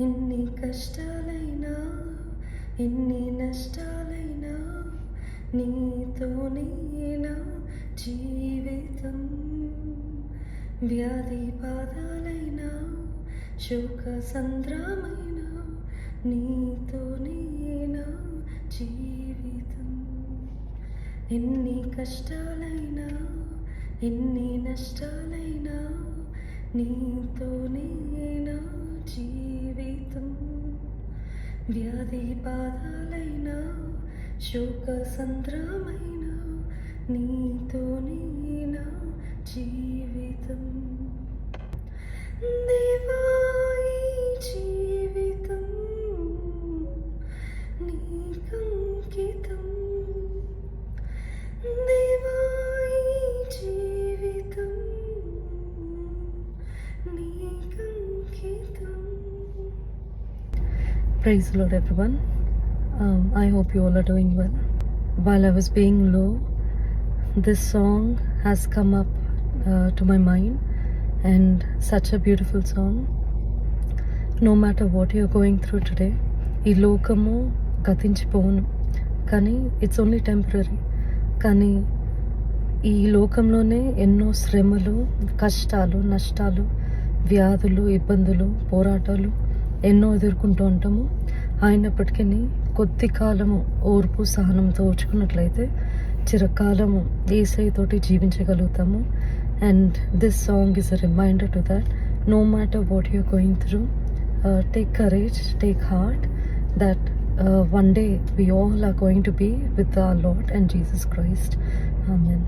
ఎన్ని కష్టాలైనా ఎన్ని నష్టాలైనా నీతోనే నా జీవితం. వ్యాధి బాధలైనా శోక సంద్రమైన నీతోనే నా జీవితం. ఎన్ని కష్టాలైనా ఎన్ని నష్టాలైనా నీతోనే నా జీవితం. వ్యాధి బాధలైనా శోక సంద్రమైన నీతోనే నా జీవితం. దేవా ఈ జీవితం నీకంకితం. దేవా ఈ జీవితం నీకంకితం. Praise the Lord, everyone. I hope you all are doing well. While I was being low, this song has come up to my mind, and such a beautiful song. No matter what you're going through today, ఈ లోకము గతించిపోను, కానీ it's only temporary. కానీ ఈ లోకంలోనే ఎన్నో శ్రమలు, కష్టాలు, నష్టాలు, వ్యాధులు, ఇబ్బందులు, పోరాటాలు ఎన్నో ఎదుర్కొంటూ ఉంటాము. అయినప్పటికీ కొద్ది కాలము ఓర్పు సహనంతో ఓర్చుకున్నట్లయితే చిరకాలము యేసయ్యతోటి జీవించగలుగుతాము. And this song is a reminder to that. No matter what you're going through, take courage, take heart, that one day we all are going to be with our Lord and Jesus Christ. Amen.